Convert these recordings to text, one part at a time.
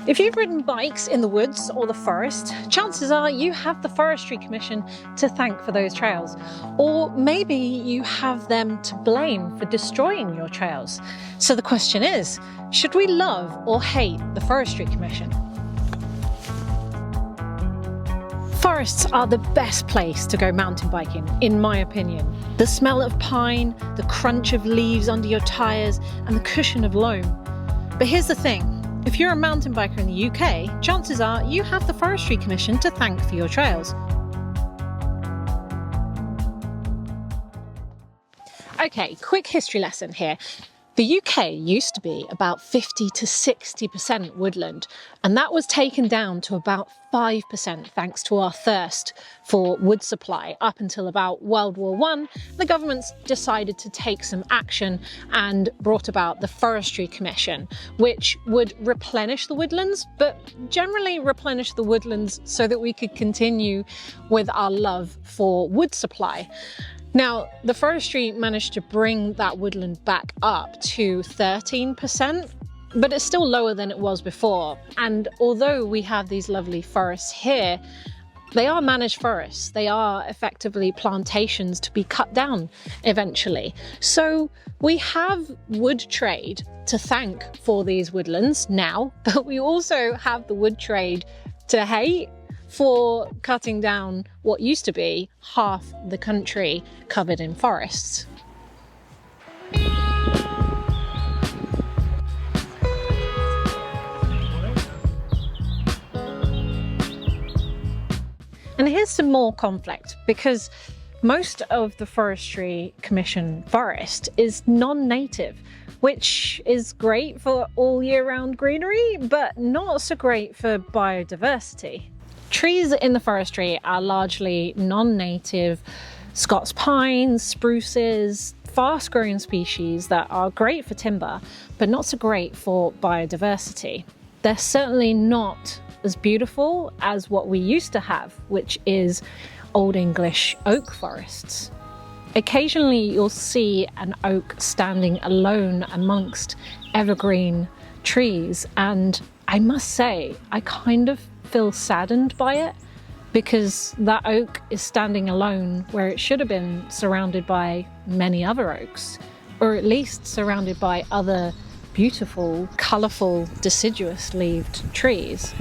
If you've ridden bikes in the woods or the forest, chances are you have the Forestry Commission to thank for those trails. Or maybe you have them to blame for destroying your trails. So the question is, should we love or hate the Forestry Commission? Forests are the best place to go mountain biking, in my opinion. The smell of pine, the crunch of leaves under your tyres, and the cushion of loam. But here's the thing. If you're a mountain biker in the UK, chances are you have the Forestry Commission to thank for your trails. Okay, quick history lesson here. The UK used to be about 50 to 60% woodland, and that was taken down to about 5% thanks to our thirst for wood supply. Up until about World War I, the governments decided to take some action and brought about the Forestry Commission, which would replenish the woodlands, but generally replenish the woodlands so that we could continue with our love for wood supply. Now, the forestry managed to bring that woodland back up to 13%, but it's still lower than it was before. And although we have these lovely forests here, they are managed forests. They are effectively plantations to be cut down eventually. So we have wood trade to thank for these woodlands now, but we also have the wood trade to hate for cutting down what used to be half the country covered in forests. And here's some more conflict, because most of the Forestry Commission forest is non-native, which is great for all year round greenery, but not so great for biodiversity. Trees in the forestry are largely non-native Scots pines, spruces, fast-growing species that are great for timber, but not so great for biodiversity. They're certainly not as beautiful as what we used to have, which is Old English oak forests. Occasionally you'll see an oak standing alone amongst evergreen trees, and I must say, I kind of feel saddened by it, because that oak is standing alone where it should have been surrounded by many other oaks, or at least surrounded by other beautiful, colourful, deciduous-leaved trees.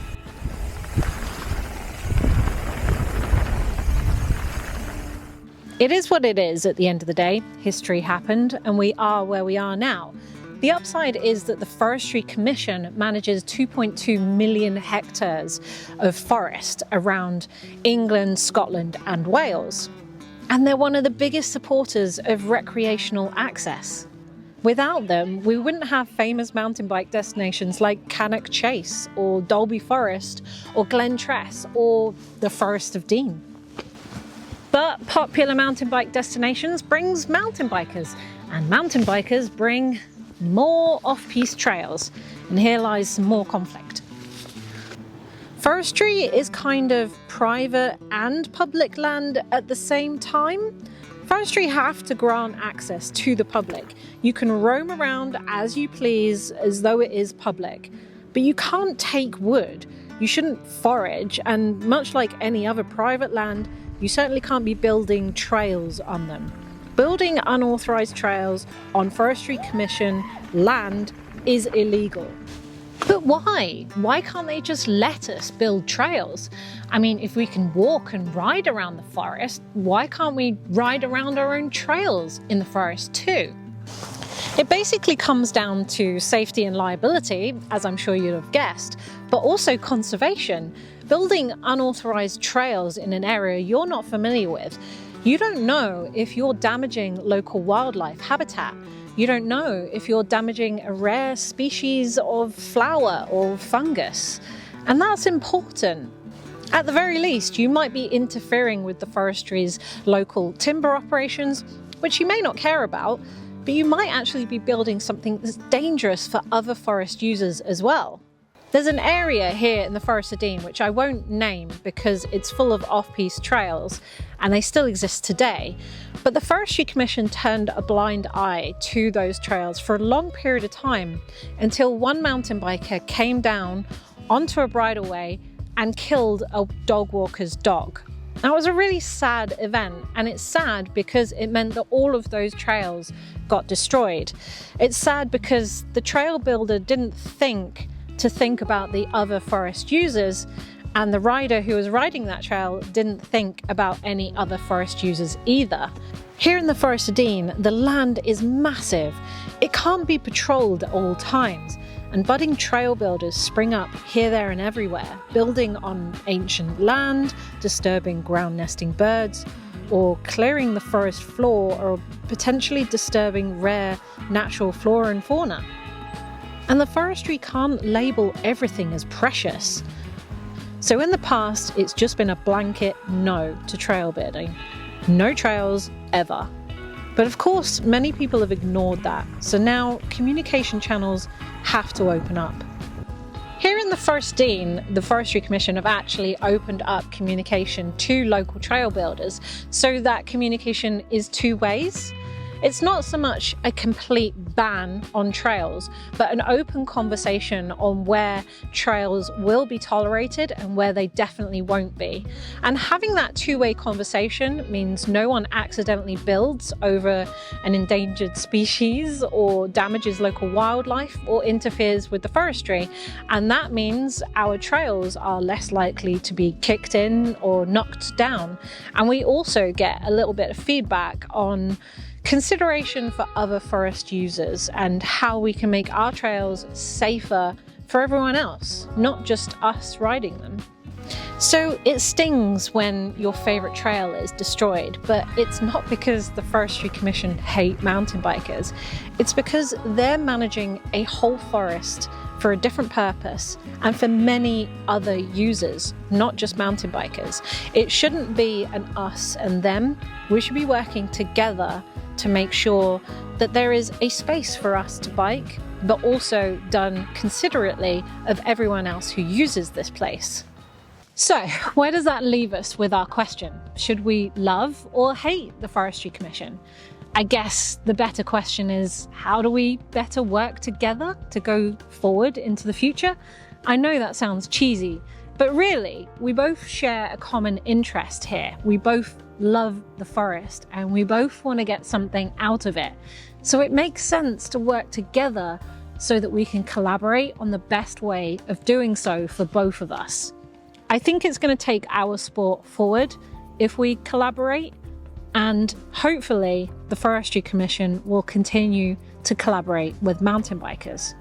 It is what it is at the end of the day. History happened and we are where we are now. The upside is that the Forestry Commission manages 2.2 million hectares of forest around England, Scotland and Wales. And they're one of the biggest supporters of recreational access. Without them, we wouldn't have famous mountain bike destinations like Cannock Chase or Dalby Forest or Glentress or the Forest of Dean. But popular mountain bike destinations brings mountain bikers, and mountain bikers bring more off-piste trails, and here lies some more conflict. Forestry is kind of private and public land at the same time. Forestry have to grant access to the public. You can roam around as you please as though it is public, but you can't take wood. You shouldn't forage, and much like any other private land, you certainly can't be building trails on them. Building unauthorized trails on Forestry Commission land is illegal. But why? Why can't they just let us build trails? I mean, if we can walk and ride around the forest, why can't we ride around our own trails in the forest too? It basically comes down to safety and liability, as I'm sure you'd have guessed, but also conservation. Building unauthorized trails in an area you're not familiar with, you don't know if you're damaging local wildlife habitat. You don't know if you're damaging a rare species of flower or fungus. And that's important. At the very least, you might be interfering with the forestry's local timber operations, which you may not care about, but you might actually be building something that's dangerous for other forest users as well. There's an area here in the Forest of Dean, which I won't name because it's full of off-piste trails and they still exist today. But the Forestry Commission turned a blind eye to those trails for a long period of time until one mountain biker came down onto a bridleway and killed a dog walker's dog. That was a really sad event, and it's sad because it meant that all of those trails got destroyed. It's sad because the trail builder didn't think about the other forest users, and the rider who was riding that trail didn't think about any other forest users either. Here in the Forest of Dean, the land is massive. It can't be patrolled at all times, and budding trail builders spring up here, there and everywhere, building on ancient land, disturbing ground nesting birds, or clearing the forest floor, or potentially disturbing rare natural flora and fauna. And the forestry can't label everything as precious. So in the past, it's just been a blanket no to trail building. No trails, ever. But of course, many people have ignored that. So now communication channels have to open up. Here in the Forest of Dean, the Forestry Commission have actually opened up communication to local trail builders so that communication is two ways. It's not so much a complete ban on trails, but an open conversation on where trails will be tolerated and where they definitely won't be. And having that two-way conversation means no one accidentally builds over an endangered species or damages local wildlife or interferes with the forestry. And that means our trails are less likely to be kicked in or knocked down. And we also get a little bit of feedback on consideration for other forest users and how we can make our trails safer for everyone else, not just us riding them. So it stings when your favourite trail is destroyed, but it's not because the Forestry Commission hate mountain bikers. It's because they're managing a whole forest for a different purpose and for many other users, not just mountain bikers. It shouldn't be an us and them. We should be working together to make sure that there is a space for us to bike, but also done considerately of everyone else who uses this place. So, where does that leave us with our question? Should we love or hate the Forestry Commission? I guess the better question is, how do we better work together to go forward into the future? I know that sounds cheesy, but really, we both share a common interest here. We both love the forest and we both want to get something out of it. So it makes sense to work together so that we can collaborate on the best way of doing so for both of us. I think it's going to take our sport forward if we collaborate, and hopefully the Forestry Commission will continue to collaborate with mountain bikers.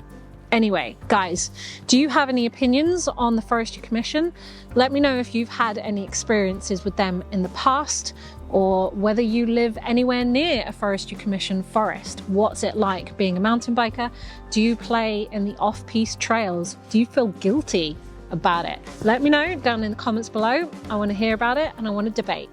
Anyway, guys, do you have any opinions on the Forestry Commission? Let me know if you've had any experiences with them in the past, or whether you live anywhere near a Forestry Commission forest. What's it like being a mountain biker? Do you play in the off-piste trails? Do you feel guilty about it? Let me know down in the comments below. I want to hear about it and I want to debate.